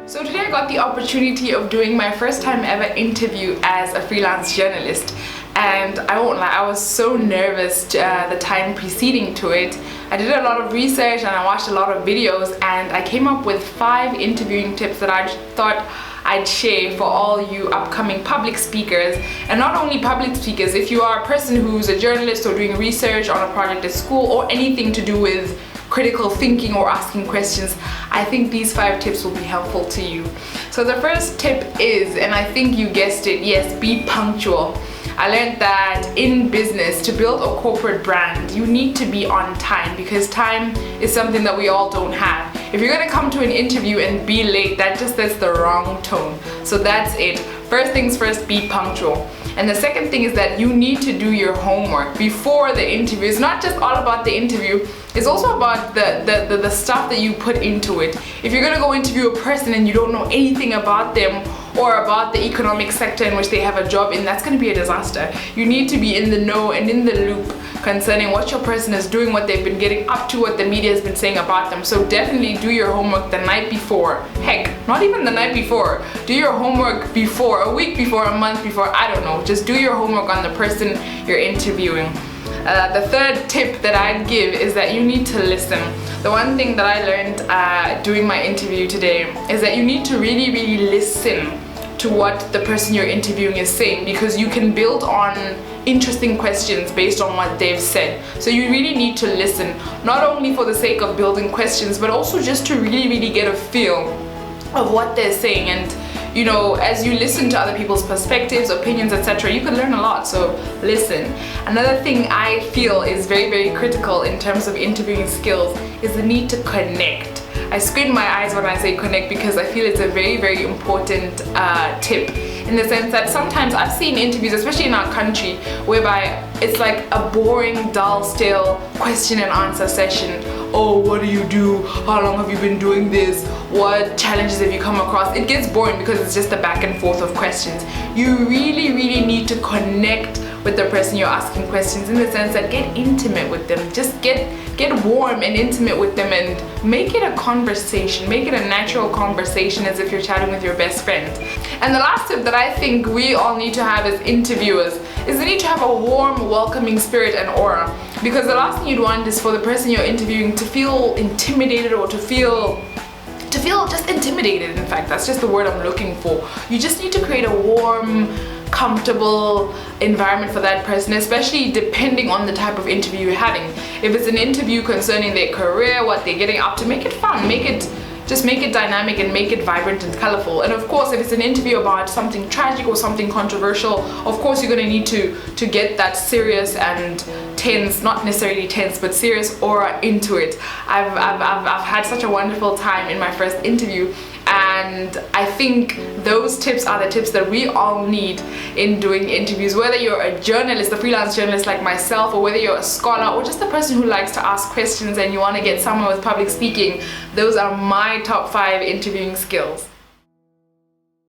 So today I got the opportunity of doing my first time ever interview as a freelance journalist, and I won't lie, I was so nervous the time preceding to it. I did a lot of research and I watched a lot of videos, and I came up with 5 interviewing tips that I thought I'd share for all you upcoming public speakers. And not only public speakers, if you are a person who's a journalist or doing research on a project at school or anything to do with critical thinking or asking questions, I think these 5 tips will be helpful to you. So the first tip is, and I think you guessed it, yes, be punctual. I learned that in business, to build a corporate brand, you need to be on time, because time is something that we all don't have. If you're gonna come to an interview and be late, that just sets the wrong tone. So that's it. First things first, be punctual. And the second thing is that you need to do your homework before the interview. It's not just all about the interview, it's also about the stuff that you put into it. If you're gonna go interview a person and you don't know anything about them or about the economic sector in which they have a job in, that's gonna be a disaster. You need to be in the know and in the loop concerning what your person is doing, what they've been getting up to, what the media has been saying about them. So definitely do your homework the night before. Heck, not even the night before. Do your homework before, a week before, a month before, I don't know. Just do your homework on the person you're interviewing. The third tip that I'd give is that you need to listen. The one thing that I learned doing my interview today is that you need to really listen to what the person you're interviewing is saying, because you can build on interesting questions based on what they've said. So you really need to listen, not only for the sake of building questions, but also just to really get a feel of what they're saying. And you know, as you listen to other people's perspectives, opinions, etc., you can learn a lot, so listen. Another thing I feel is very critical in terms of interviewing skills is the need to connect. I squint my eyes when I say connect, because I feel it's a very important tip, in the sense that sometimes I've seen interviews, especially in our country, whereby it's like a boring, dull, stale question and answer session. Oh, what do you do? How long have you been doing this? What challenges have you come across? It gets boring because it's just a back and forth of questions. You really need to connect with the person you're asking questions, in the sense that get intimate with them. Just get warm and intimate with them and make it a conversation. Make it a natural conversation, as if you're chatting with your best friend. And the last tip that I think we all need to have as interviewers is the need to have a warm, welcoming spirit and aura. Because the last thing you'd want is for the person you're interviewing to feel intimidated, or to feel just intimidated. In fact, that's just the word I'm looking for. You just need to create a warm, comfortable environment for that person, especially depending on the type of interview you're having. If it's an interview concerning their career, what they're getting up to, make it fun, just make it dynamic and make it vibrant and colorful. And of course, if it's an interview about something tragic or something controversial, of course you're going to need to get that serious and tense, not necessarily tense, but serious aura into it. I've had such a wonderful time in my first interview, and I think those tips are the tips that we all need in doing interviews. Whether you're a journalist, a freelance journalist like myself, or whether you're a scholar, or just a person who likes to ask questions and you want to get somewhere with public speaking, those are my top 5 interviewing skills.